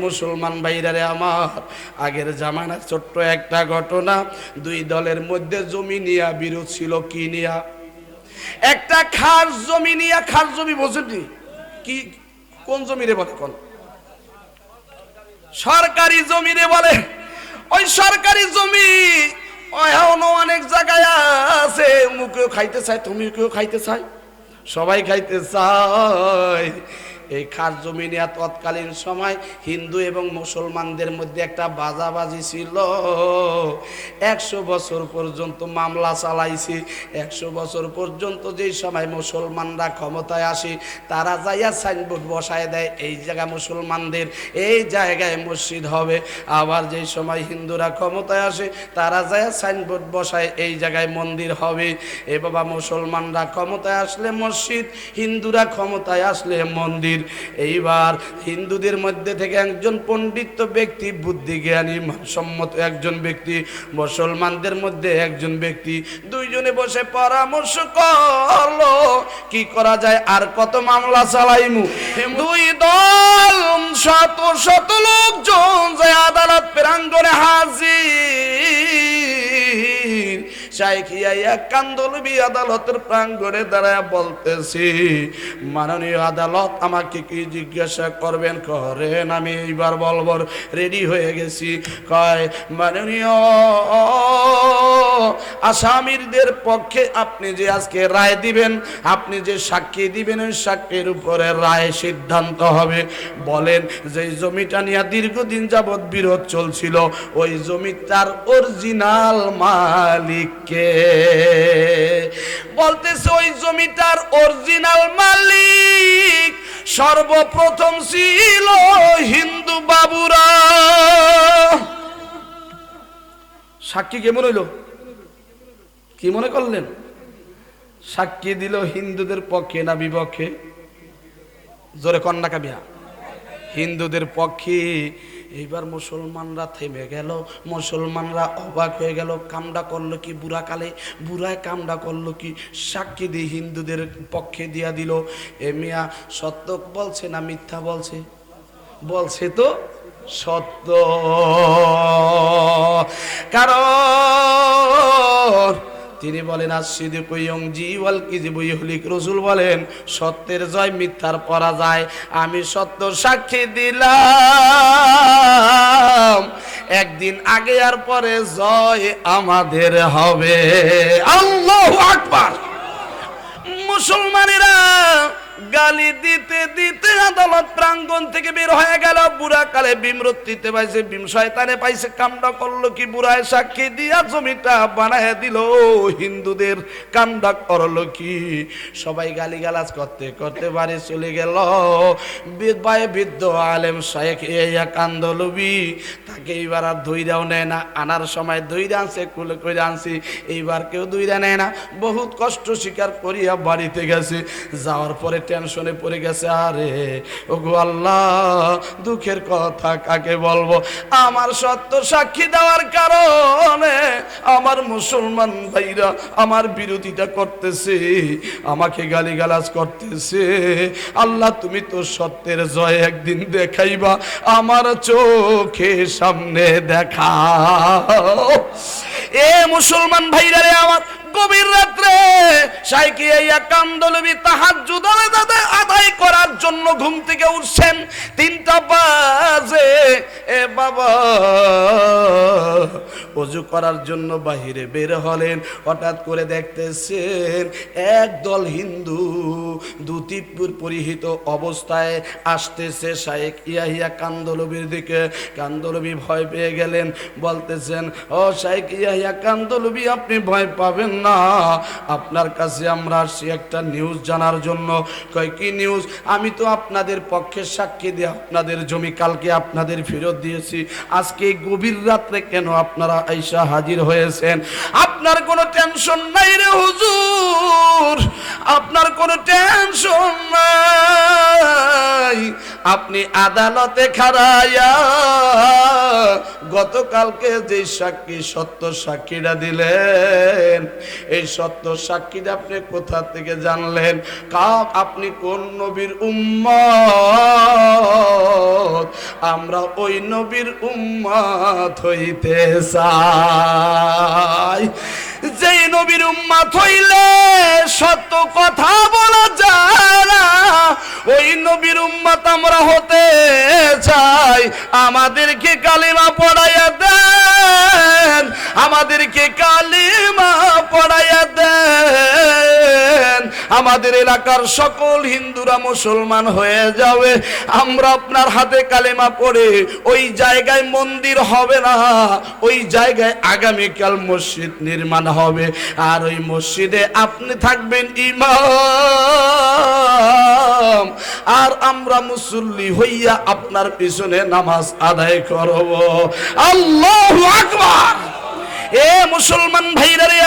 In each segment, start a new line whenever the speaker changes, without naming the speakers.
মুসলমান ভাইরারে আমার, আগের জামানার ছোট্ট একটা ঘটনা। দুই দলের মধ্যে জমি নিয়ে বিরোধ ছিল। কি নিয়া? একটা খাস জমি নিয়ে। খাস জমি বোঝেননি? কি কোন জমি রে বলে? কোন সরকারি জমি রে বলে। ওই সরকারি জমি অনেক জায়গায় আছে। মুখেও খাইতে চায়, তুমি কেউ খাইতে চায়, সবাই খাইতে চায়। এই খাস জমি নিয়ে তৎকালীন সময় হিন্দু এবং মুসলমানদের মধ্যে একটা বাজাবাজি ছিল। 100 বছর পর্যন্ত মামলা চালাইছি। 100 বছর পর্যন্ত যেই সময় মুসলমানরা ক্ষমতায় আসে, তারা যাইয়া সাইনবোর্ড বসায় দেয় এই জায়গা মুসলমানদের, এই জায়গায় মসজিদ হবে। আবার যেই সময় হিন্দুরা ক্ষমতায় আসে, তারা যাইয়া সাইনবোর্ড বসায় এই জায়গায় মন্দির হবে। এ বাবা, মুসলমানরা ক্ষমতায় আসলে মসজিদ, হিন্দুরা ক্ষমতায় আসলে মন্দির। এইবার হিন্দুদের মধ্যে থেকে একজন পণ্ডিত ব্যক্তি, বুদ্ধিজ্ঞানী সম্মত একজন ব্যক্তি, মুসলমানদের মধ্যে একজন ব্যক্তি, দুইজনে বসে পরামর্শ করলো কি করা যায়, আর কত মামলা চালাইমু। দুই দল, শত শত লোকজন যে আদালত প্রাঙ্গণে হাজির। শাইখ ইয়াহিয়া কান্দলবি আদালতের প্রাঙ্গণে দাঁড়ায় বলতেছি, মাননীয় আদালত, আমাকে কি জিজ্ঞাসা করবেন করেন, আমি এইবার বলবো, রেডি হয়ে গেছি। কয়, মাননীয় আসামিদের পক্ষে আপনি যে আজকে রায় দিবেন, আপনি যে সাক্ষী দিবেন, ওই সাক্ষীর উপরে রায় সিদ্ধান্ত হবে। বলেন, যে জমিটা নিয়ে দীর্ঘদিন যাবৎ বিরোধ চলছিল, ওই জমিটার অরিজিনাল মালিক কে? বলতেছে, ওই জমিটার অরিজিনাল মালিক সর্বপ্রথম ছিল হিন্দু বাবুরা। সাক্ষী কেমন হইল? কি মনে করলেন? সাক্ষী দিল হিন্দুদের পক্ষে না বিপক্ষে? জোরে কন্যা কাবিয়া, হিন্দুদের পক্ষে। এইবার মুসলমানরা থেমে গেল, মুসলমানরা অবাক হয়ে গেল। কামটা করলো কি বুড়া কালে? বুড়ায় কামটা করলো কি? সাক্ষী দিয়ে হিন্দুদের পক্ষে দিয়া দিল। এ মিয়া সত্য বলছে না মিথ্যা বলছে? বলছে তো সত্য। কারণ তিনি বলেন, আসিদিকু ইউনজি ওয়াল কিযিবু ইহলিক। রাসূল বলেন, সত্যের জয়, মিথ্যার পরাজয়। আমি সত্য সাক্ষী দিলাম, একদিন আগে আর পরে জয় আমাদের হবে। আল্লাহু আকবার। মুসলমানেরা গালি দিতে দিতে আদালত প্রাঙ্গণ থেকে বের হয়ে গেল। বুড়া কালে বিমরতিতে পাইছে, শয়তানে পাইছে। কামটা করলো কি? বুড়ায় সাক্ষী দিয়া জমিটা বানায় দিল হিন্দুদের। কামটা করলো কি? সবাই গালিগালাজ করতে করতে বাড়ি চলে গেল। বৃদ্ধ আলেম শাইখ ইয়াহিয়া কান্দলবি, তাকে এইবার আর ধইরাও নেয় না। আনার সময় ধইরা আনছে, কুলে করে আনছি, এইবার কেউ ধইরা নেয় না। বহুত কষ্ট স্বীকার করিয়া বাড়িতে গেছে। যাওয়ার পরে টেনশনে পড়ে গেছে, আরে ওগো আল্লাহ, দুঃখের কথা কাকে বলবো? আমার সত্য সাক্ষী দেওয়ার কারণে আমার মুসলমান ভাইরা আমার বিরোধিতা করতেছে, আমাকে গালিগালাজ করতেছে। আল্লাহ, তুমি তো সত্যের জয় একদিন দেখাইবা, আমার চোখে সামনে দেখাও। এ মুসলমান ভাইরা রে আমার, গভীর রাত্রে শাইখ ইয়াহিয়া কান্দলবি তাহাজ্জুদ আদায় করার জন্য ঘুম থেকে উঠছেন। 3টা বাজে। এ বাবা, ওযু করার জন্য বাহিরে বের হলেন। হঠাৎ করে দেখতেছেন একদল হিন্দু ধুতি পরিহিত অবস্থায় আসতেছে শাইখ ইয়াহিয়া কান্দলবির দিকে। কান্দলবি ভয় পেয়ে গেলেন, বলতেছেন, ও শাইখ ইয়াহিয়া কান্দলবি, আপনি ভয় পাবেন না, আপনার কাছে আমরা আসছি একটা নিউজ জানার জন্য। কয়, কি নিউজ? আমি তো আপনাদের পক্ষে সাক্ষী দিয়ে আপনাদের জমি কালকে আপনাদের ফেরত দিয়েছি, আজকে গভীর রাত্রে কেন আপনারা আইসা হাজির হয়েছেন? আপনার কোনো টেনশন নাই রে হুজুর, আপনার কোনো টেনশন নাই। আপনি আদালতে খাড়াইয়া গতকালকে যে সাক্ষী সত্য সাক্ষীটা দিলেন, এই সত্য সাক্ষীটা আপনি কোথা থেকে জানলেন? আপনি কোন নবীর উম্মত? আমরা ওই নবীর উম্মত হইতে চাই। যেই নবীর উম্মত হইলে সত্য কথা বলা যায় না, ওই নবীর উম্মত আমরা হতে চাই। আমাদেরকে কালিমা পড়াইয়া দেন, আমাদেরকে কালিমা পড়াইয়া দেন। আমাদের এলাকার সকল হিন্দুরা মুসলমান হয়ে যাবে। আমরা আপনার হাতে কালিমা পড়ে ওই জায়গায় মন্দির হবে না, ওই জায়গায় আগামীকাল মসজিদ নির্মাণ হবে। আর ওই মসজিদে আপনি থাকবেন ইমাম, আর আমরা মুসল্লি হইয়া আপনার পিছনে নামাজ আদায় করব। আল্লাহু আকবার। এ মুসলমান ভাইরা রে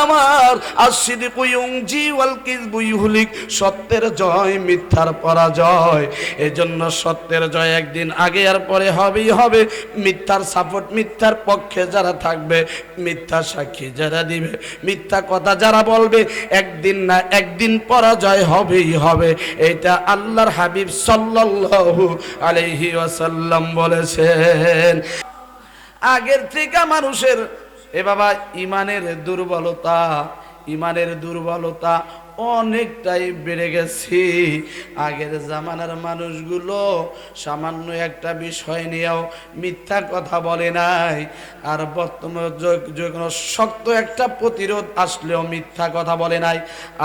আমার, আসিদিকু ইউনজি ওয়াল কিযবু ইউহলিক, সত্যের জয় মিথ্যার পরাজয়। এজন্য সত্যের জয় একদিন আগে আর পরে হবেই হবে। মিথ্যার সাপোর্ট, মিথ্যার পক্ষে যারা থাকবে, মিথ্যা সাক্ষী যারা দিবে, মিথ্যা কথা যারা বলবে, একদিন না একদিন পরাজয় হবেই হবে। এটা আল্লাহর হাবিব সাল্লাল্লাহু আলাইহি ওয়াসাল্লাম বলেছেন। আগের থেকে মানুষের বাবা ইমানের দুর্বলতা অনেকটাই বেড়ে গেছে। আগের জামানার মানুষগুলো সামান্য একটা বিষয় নিয়েও মিথ্যা কথা বলে নাই। আর বর্তমান কোনো শক্ত একটা প্রতিরোধ আসলেও মিথ্যা কথা বলে নাই।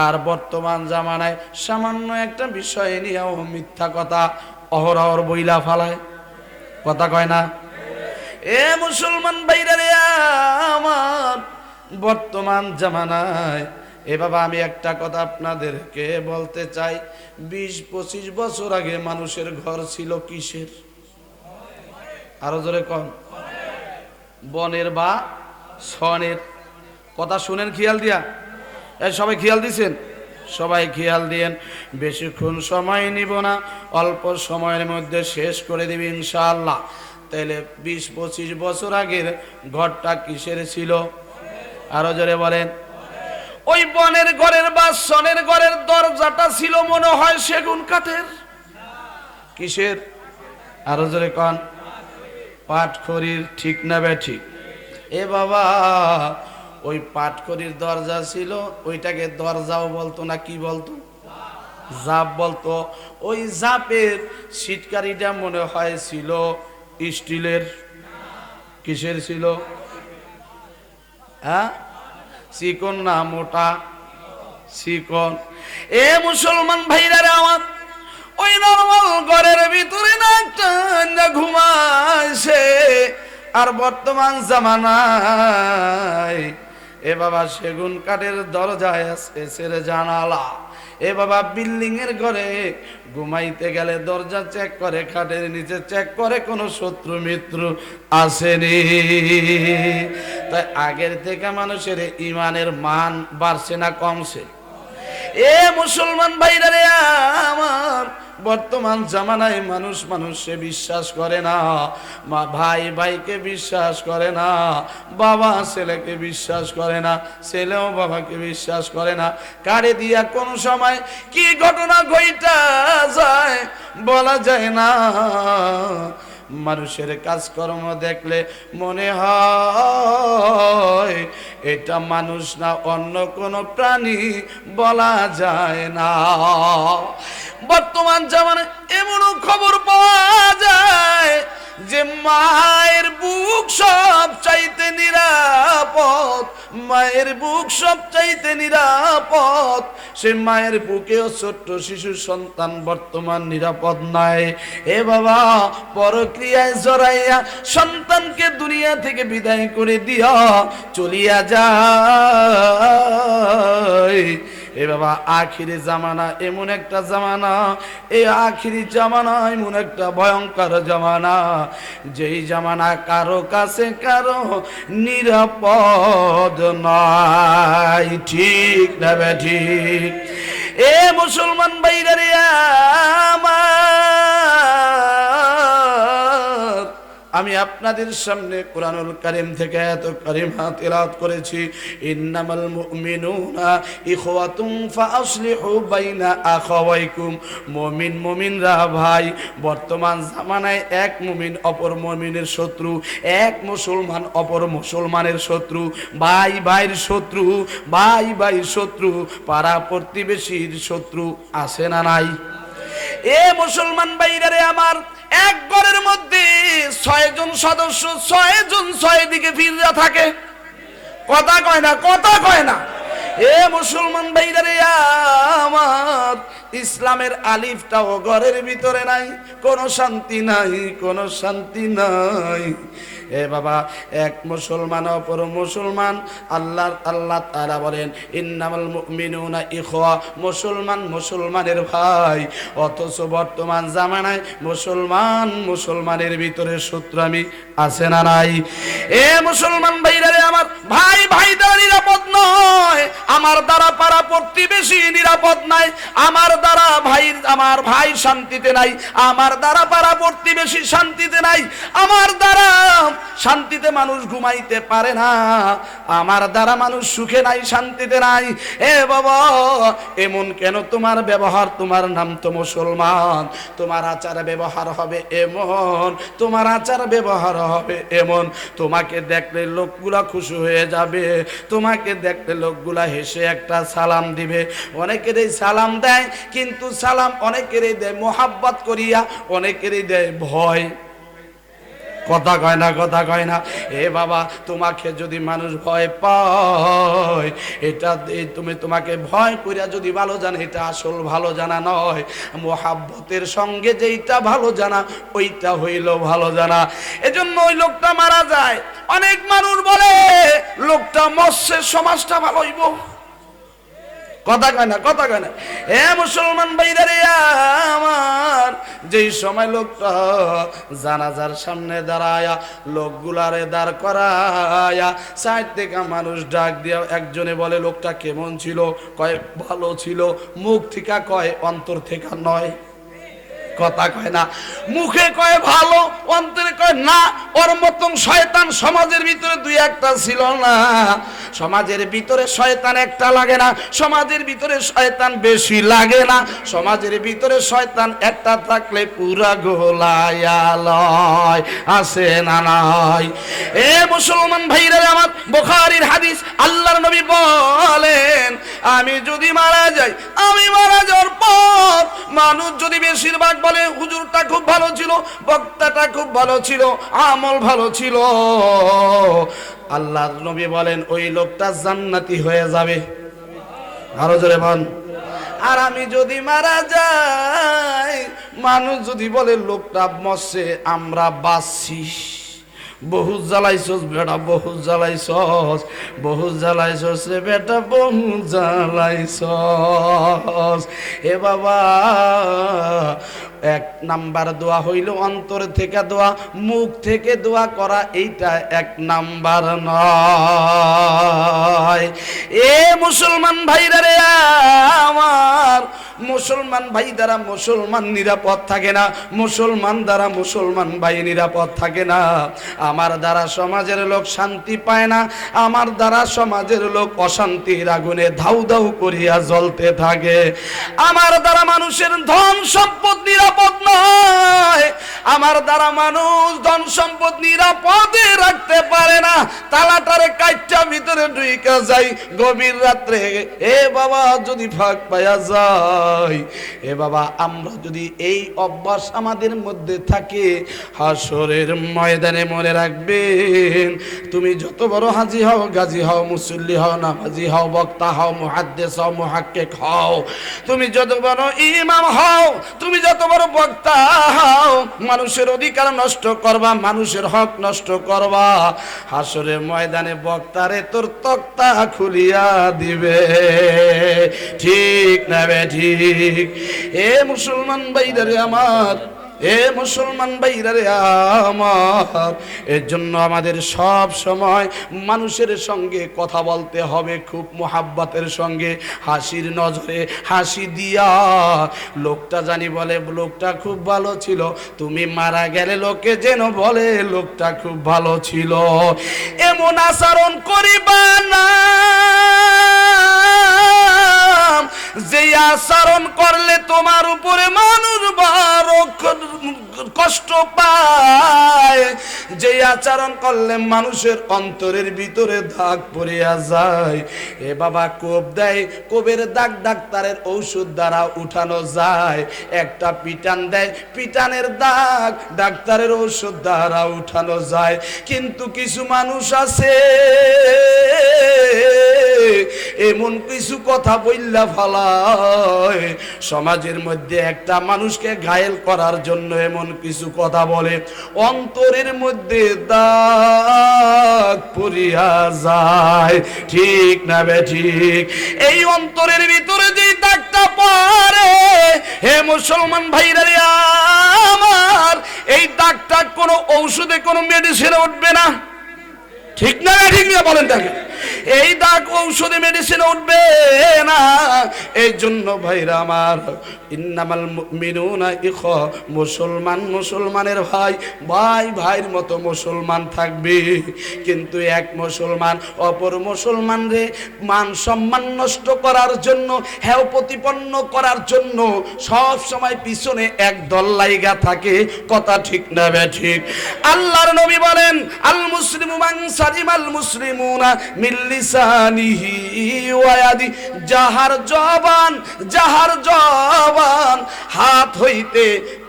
আর বর্তমান জামানায় সামান্য একটা বিষয় নিয়েও মিথ্যা কথা অহরহর বইলা ফালায়, কথা কয় না? এ মুসলমান ভাইরা রে আমার, বর্তমান জামানায় বাবা আমি একটা কথা আপনাদেরকে বলতে চাই। 20-25 বছর আগে মানুষের ঘর ছিল কিসের? আরো জোরে কন। বনের বা সনের? কথা শুনেন খেয়াল দিয়া? সবাই খেয়াল দিছেন? সবাই খেয়াল দিয়েন। বেশিক্ষণ সময় নিব না, অল্প সময়ের মধ্যে শেষ করে দিবি ইনশাআল্লাহ। তাহলে 20-25 বছর আগের ঘরটা কিসের ছিল? আরো জোরে বলেন। ওই বনের ঘরের বা সনের ঘরের দরজাটা ছিল মনে হয় সেগুন কাঠের। কিসের? আরো জোরে কন। পাটখড়ির। ঠিক না বেঠিক? এ বাবা, ওই পাটখড়ির দরজা ছিল, ওইটাকে দরজাও বলতো না, কি বলতো? জাপ বলতো। ওই জাপের সিটকারিটা মনে হয় ছিল স্টিলের। কিসের ছিল? হ্যাঁ, চিকন না মোটা? চিকন। এ মুসলমান ভাইরা রে আমার, ওই নরমাল ঘরের ভিতরে না একটা ঘুমাইছে। আর বর্তমান জামানায় এ বাবা সেগুন কাঠের দরজায় এসের জানালা। এ বাবা বিল্ডিং এর ঘরে ঘুমাইতে গেলে দরজা চেক করে, খাটের নিচে চেক করে কোনো শত্রু মিত্র আসেনি। তাই আগের থেকে মানুষের ইমানের মান বাড়ছে না কমছে? এ মুসলমান ভাইরা রে আমার, বর্তমান জামানায় মানুষ মানুষে বিশ্বাস করে না, মা ভাই ভাইকে বিশ্বাস করে না, বাবা ছেলেকে বিশ্বাস করে না, ছেলেও বাবাকে বিশ্বাস করে না। কারে দিয়া কোন সময় কি ঘটনা ঘইটা যায় বলা যায় না। মানুষের কাজকর্ম দেখলে মনে হয় এটা মানুষ না অন্য কোনো প্রাণী, বলা যায় না। বর্তমান জামানায় এমনও খবর পাওয়া যায় যে মায়ের বুক সব চাইতে নিরাপদ, মায়ের বুক সব চাইতে নিরাপদ। সে মায়ের বুকেও ছোট্ট শিশু সন্তান বর্তমান নিরাপদ নাই। এ বাবা, পরক্রিয়ায় জড়াইয়া সন্তানকে দুনিয়া থেকে বিদায় করে দিয়া চলিয়া যায়। এ বাবা, আখিরি জামানা এমন একটা জামানা, এই আখিরি জামানা এমন একটা ভয়ঙ্কর জামানা, যেই জামানা কারো কাছে কারো নিরাপদ নাই। ঠিক না ঠিক? এ মুসলমান ভাইরা রে আমার, আমি আপনাদের সামনে কুরআনুল কারীম থেকে আয়াত কারীমা তিলাওয়াত করেছি, ইন্নামাল মুমিনুনা ইখওয়াতুন ফাআসলিহু বাইনা আখাওয়াইকুম। মুমিনরা ভাই। বর্তমান জামানায় এক মুমিন অপর মুমিনের শত্রু, এক মুসলমান অপর মুসলমানের শত্রু, ভাই ভাইয়ের শত্রু, ভাই ভাইয়ের শত্রু, পাড়া প্রতিবেশীর শত্রু আছে না নাই? এ মুসলমান ভাইরা রে আমার, এক ঘরের মধ্যে 6 জন সদস্য, 6 জন 6 দিকে ফিরে থাকে। কথা কয় না, কথা কয় না। এ মুসলমান ভাইরা রে আমার, ইসলামের আলিফটাও ঘরের ভিতরে নাই, কোনো শান্তি নাই, কোনো শান্তি নাই। এ বাবা, এক মুসলমান অপর মুসলমান, আল্লাহ তাআলা বলেন ইন্নামাল মুমিনুনা ইখওয়া, মুসলমান মুসলমানের ভাই। অথচ বর্তমান জামানায় মুসলমানের ভিতরে শত্রুমি আছে না নাই? এ মুসলমান ভাইরা রে আমার, ভাই ভাই দ্বারা নিরাপদ নয়, আমার দ্বারা পাড়া প্রতিবেশী নিরাপদ নাই, আমার ভাই শান্তিতে নাই, আমার দ্বারা পাড়া প্রতিবেশী শান্তিতে নাই, আমার দ্বারা শান্তিতে মানুষ ঘুমাইতে পারে না, আমার দ্বারা মানুষ সুখে নাই, শান্তিতে নাই। এ বাবা, এমন কেন তোমার ব্যবহার? তোমার নাম তো মুসলমান, তোমার আচার ব্যবহার হবে এমন, তোমার আচার ব্যবহার হবে এমন। তোমাকে দেখলে লোকগুলা খুশি হয়ে যাবে, তোমাকে দেখলে লোকগুলা হেসে একটা সালাম দিবে। অনেকেরই সালাম দেয়, কিন্তু সালাম অনেকেরই দেয় মোহাব্বত করিয়া, অনেকেরই দেয় ভয়। কথা কয় না, কথা কয় না। এ বাবা, তোমাকে যদি মানুষ ভয় পায়, এটা তোমাকে ভয় করিয়া যদি ভালো জানে, এটা আসল ভালো জানা নয়। মোহাব্বতের সঙ্গে যেইটা ভালো জানা, ওইটা হইল ভালো জানা। এজন্য ওই লোকটা মারা যায়, অনেক মানুষ বলে লোকটা মরছে, সমাজটা ভালো হইব। কথা কয় না, কথা কয় না। এ মুসলমান ভাইরা রে আমার, যেই সময় লোকটা জানাজার সামনে দাঁড়ায়া, লোকগুলারে দাঁড় করায়া, সাইড থেকে মানুষ ডাক দিয়া একজনে বলে লোকটা কেমন ছিল? কয় ভালো ছিল। মুখ থেকে কয়, অন্তর থেকে নয়। কথা কয় না, মুখে কয় ভালো, অন্তরে কয় না। ওর মতন শয়তান সমাজের ভিতরে 2-1টা ছিল না। সমাজের ভিতরে শয়তান একটা লাগে না, সমাজের ভিতরে শয়তান বেশি লাগে না, সমাজের ভিতরে শয়তান একটা থাকলে পুরা গোলায়া লয়। আছে না নাই? এ মুসলমান ভাইরা আমার, বুখারীর হাদিস, আল্লাহর নবী বলেন, আমি যদি মারা যাই, আমি মারা যাওয়ার পর মানুষ যদি বেশিরভাগ বলে হুজুরটা খুব ভালো ছিল, বক্তাটা খুব ভালো ছিল, আমল ভালো ছিল, আল্লাহর নবী বলেন ওই লোকটা জান্নাতি হয়ে যাবে। আরো জোরে বল। আর আমি যদি মারা যাই, মানুষ যদি বলে লোকটা মরছে, আমরা বাঁচছি। বহুত জ্বালাইছস বেটা, বহুত জ্বালাইছস, বহুত জ্বালাইছস রে বেটা, বহুত জ্বালাইছস। এ বাবা, 1 নাম্বার দোয়া হইল অন্তর থেকে দোয়া, মুখ থেকে দোয়া করা, এইটা 1 নাম্বার নয়। এ মুসলমান ভাইরা রে আমার, মুসলমান ভাই দ্বারা মুসলমান নিরাপদ থাকে না, মুসলমান দ্বারা মুসলমান ভাই নিরাপদ থাকে না। আমার দ্বারা সমাজের লোক শান্তি পায় না, আমার দ্বারা সমাজের লোক অশান্তির আগুনে ধাউ ধাউ করিয়া জ্বলতে থাকে। আমার দ্বারা মানুষের ধন সম্পদ নিরাপদ নয়, আমার দ্বারা মানুষ ধন সম্পদ নিরাপদে রাখতে পারে না। তালাটারে কাইটা ভিতরে ঢুইকা যায় গভীর রাত্রে। এ বাবা, যদি ফাঁক পাইয়া যায়, এ বাবা, আমরা যদি এই অভ্যাস আমাদের মধ্যে থাকে, হাসরের ময়দানে মনে রাখবেন, তুমি যত বড় হাজি হও, গাজী হও, মুসল্লি হও, নামাজি হও, বক্তা হও, মুহাদ্দিস হও, মুহাক্কিক হও, তুমি যত বড় ইমাম হও, তুমি যত বড় বক্তা হও, মানুষের অধিকার নষ্ট করবা, মানুষের হক নষ্ট করবা, হাসরের ময়দানে বক্তারে তোর তক্তা খুলিয়া দিবে। ঠিক না বে ঠিক? এ মুসলমান ভাইরা আমার, এ মুসলমান ভাইরা রে আমার, এর জন্য আমাদের সব সময় মানুষের সঙ্গে কথা বলতে হবে খুব মোহাব্বতের সঙ্গে, হাসির নজরে হাসি দিয়া। লোকটা জানি বলে লোকটা খুব ভালো ছিল, তুমি মারা গেলে লোকে যেন বলে লোকটা খুব ভালো ছিল। এমন আচরণ করিবা না যে আচরণ করলে তোমার উপরে মানুষ বড় কষ্ট পায়, যে আচরণ করলে মানুষের অন্তরের ভিতরে দাগ পড়িয়া যায়। এ বাবা কোপ দেয়, কোপের দাগ ডাক্তারের ঔষধ দ্বারা উঠানো যায়। একটা পিটান দেয়, পিটানের দাগ ডাক্তারের ঔষধ দ্বারা উঠানো যায়। কিন্তু কিছু মানুষ আছে এমন কিছু কথা বইলা ফালায় সমাজের মধ্যে একটা মানুষকে ঘায়েল করার জন্য, এমন কিছু কথা বলে অন্তরের মধ্যে দাগ পড়িয়া যায়। ঠিক না বে ঠিক? এই অন্তরের ভিতরে যে দাগটা পড়ে, হে মুসলমান ভাইরা রে আমার, এই দাগটা কোনো ঔষধে কোনো মেডিসিনে উঠবে না। ঠিক না ঠিক না বলেন তাকে? এই দাগ ঔষধে মেডিসিনে উঠবে না। এই জন্য ভাইরা আমার, ইন্নামাল মুমিনুনা ইখওয়া, মুসলমান মুসলমানের ভাই, ভাই ভাইয়ের মতো মুসলমান থাকবে। কিন্তু এক মুসলমান অপর মুসলমান রে মান সম্মান নষ্ট করার জন্য, হেয় প্রতিপন্ন করার জন্য সব সময় পিছনে এক দল লাইগা থাকে। কথা ঠিক না বে ঠিক? আল্লাহর নবী বলেন, আল মুসলিমু মান সালিমাল মুসলিমুনা মিন লিসানিহি ওয়া ইয়াদি, যাহার জবান হাত হইতে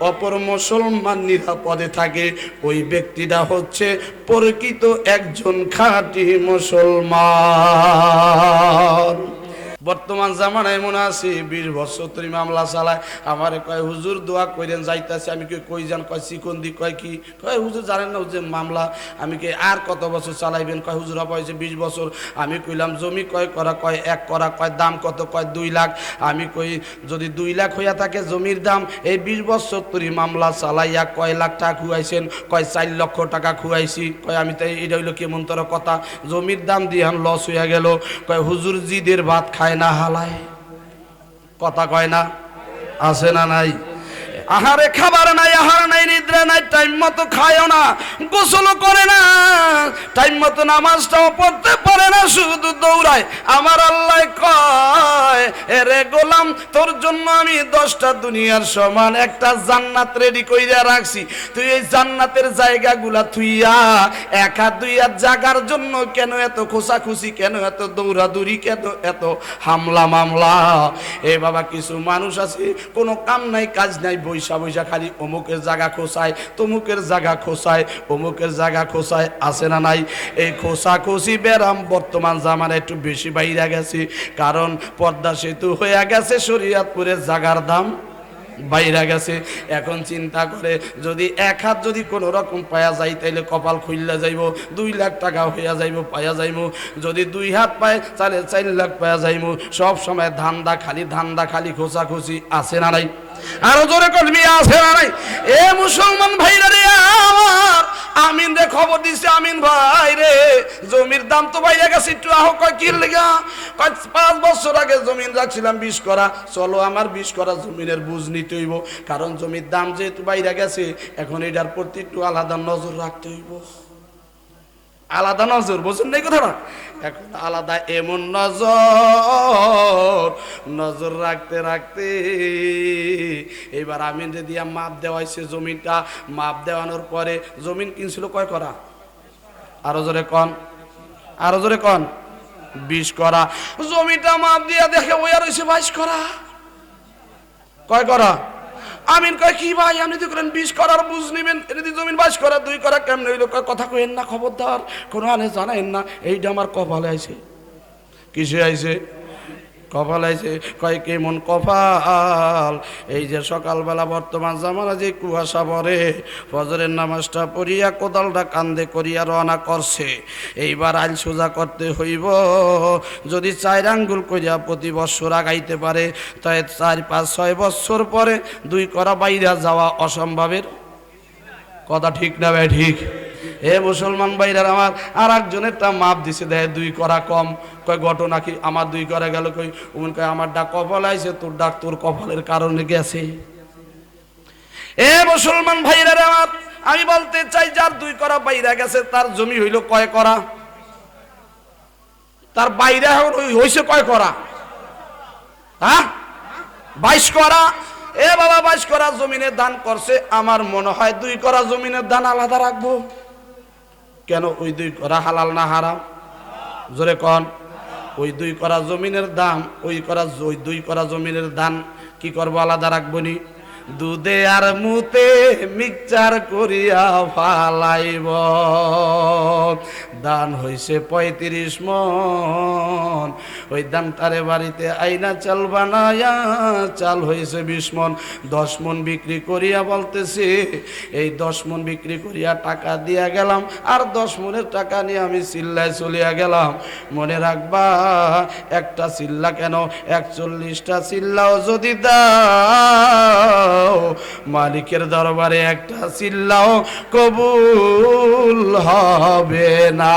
অপর মুসলমান নিরাপদে থাকে, ওই ব্যক্তিটা হচ্ছে প্রকৃত একজন খাঁটি মুসলমান। বর্তমান জামানায় মনে আছে 20 বছর ধরে মামলা চালায়। আমার কয় হুজুর দোয়া কইরেন যাইতাছে। আমি কই যান? কয় চিকন্দি। কয় কি? কয় হুজুর জানেন না যে মামলা? আমি কে আর কত বছর চালাইবেন? কয় হুজুর হবে হয়েছে 20 বছর। আমি কইলাম জমি কয় করা? কয় 1 করা। কয় দাম কত? কয় 2 লাখ। আমি কই যদি 2 লাখ হইয়া থাকে জমির দাম, এই 20 বছর ধরে মামলা চালাইয়া কয় লাখ টাকা খুয়াইছেন? কয় 4 লক্ষ টাকা খুয়াইছি। কয় আমি তাই এটা হইলো কেমন তোর কথা? জমির দাম দিয়ে লস হইয়া গেল। কয় হুজুর জিদের ভাত খায় না হালায়। কথা কয় না? আছে না নাই? আহারে খাবার নাই, আহার নাই, নিদ্রা নাই, টাইম মতো খায়ও না, গোসলও করে না, টাইম মতো নামাজটাও পড়তে পারে না, শুধু দৌড়ায়। আমার আল্লাহ কয়, এরে গোলাম, তোর জন্য আমি 10টা দুনিয়ার সমান একটা জান্নাত রেডি কইরা রাখছি। তুই এই জান্নাতের জায়গাগুলা থুইয়া 1 হাত 2 হাত জাগার জন্য কেন এত খোসাখুসি, কেন এত দৌড়াদৌড়ি, কেন এত হামলা মামলা? এ বাবা, কিছু মানুষ আছে কোনো কাম নাই কাজ নাই, বৈশা বৈশা খালি অমুকের জায়গা খোসায়, তমুকের জায়গা খোসায়, অমুকের জায়গা খোসায়। আছে না নাই? এই খোসাখুসি ব্যারাম বর্তমান জামানায় একটু বেশি বাইরে গেছে, কারণ পদ্মা সেতু হয়ে গেছে, শরীয়তপুরের জায়গার দাম বাইরে গেছে। এখন চিন্তা করে যদি 1 হাত যদি কোনো রকম পায়া যায় তাইলে কপাল খুললে যাইব, 2 লাখ টাকা হইয়া যাইব, পায়া যাইব। যদি 2 হাত পায় তাহলে 4 লাখ পায়া যাইব। সব সময় ধান্দা খালি খোসাখুসি। আছে না নাই? আরো জোরে কলমি আছে না নাই? এ মুসলমান ভাইরা রে আমার, আমিন রে খবর দিছে, আমিন ভাই রে জমির দাম তো বাইরে গেছে, একটু আহ। কয় কি লেগা? কয় 5 বছর আগে জমিন রাখছিলাম 20 করা, চলো আমার 20 করা জমিনের বুঝ নিতে হইব, কারণ জমির দাম যেহেতু বাইরে গেছে, এখন এটার প্রতি একটু আলাদা নজর রাখতে হইব। আলাদা নজর, বুঝুন নাই কথাটা? এখন আলাদা এমন নজর রাখতে রাখতে এবার আমিন যে দিয়া মাপ দেওয়াইছে জমিটা, মাপ দেওয়ানোর পরে জমিন কিনছিল কয় করা? আরো জোরে কন, আরো জোরে কন। 20 করা। জমিটা মাপ দিয়া দেখে ওই আর হইছে 22 করা। কয় করা? আমিন কয় কি ভাই, আপনি তো করেন 20 করার বুঝ নিবেন, এটা দিয়ে জমিন 22 করা, 2 করা কেমন হইলো? কথা কইেন না, খবরদার কোনো আনে জানাইন না। এইটা আমার কপালে আইছে। কিসে আইছে? কপাল আইছে, কয় কেমন কপাল, এই যে সকালবেলা বর্তমান জামানা যে কুয়াশা পড়ে, ফজরের নামাজটা পড়িয়া কোদালটা কান্দে করিয়া রওনা করছে, এইবার আইল সোজা করতে হইব, যদি 4 আঙ্গুল করিয়া প্রতি বৎসর আগাইতে পারে, তাই 4, 5, 6 বৎসর পরে 2 করা বাইরা যাওয়া অসম্ভবের কথা, ঠিক না ভাই? ঠিক। এ মুসলমান ভাইরা আমার, আর একজনেরটা মাপ দিছে, দেয় 2 করা কম, কয় ঘটনা কি, আমার 2 করা গেল, কই উমন কয় আমার ডাক কপাল আইছে, তোর ডাক তোর কপালের কারণে গেছে। এ মুসলমান ভাইরা আমার, আমি বলতে চাই, যার 2 করা বাইরা গেছে তার জমি হইল কয় করা, তার বাইরে হইছে কয় করা? হ্যাঁ, 22 করা। এ বাবা, 22 করা জমিনের দান করছে, আমার মনে হয় 2 করা জমিনের দান আলাদা রাখবো। কেন? ওই 2 করা হালাল না হারাম? জোরে কন। ওই 2 করা জমিনের দাম, ওই 2 করা জমিনের দান কি করবো? আলাদা রাখবো নি? দুধে আর মুতে মিক্সচার করিয়া ফালাইব, দান হইছে 35 মন, ওই দানটারে বাড়িতে আইনা চাল বানায়া, চাল হইছে 20 মন, 10 মন বিক্রি করিয়া বলতেছে, এই 10 মন বিক্রি করিয়া টাকা দিয়া গেলাম, আর 10 মনের টাকা নিয়ে আমি চিল্লায় চলিয়া গেলাম। মনে রাখবা, একটা চিল্লা কেন, 41টা চিল্লাও যদি দাও, মালিকের দরবারে একটা চিল্লাও কবুল হবে না।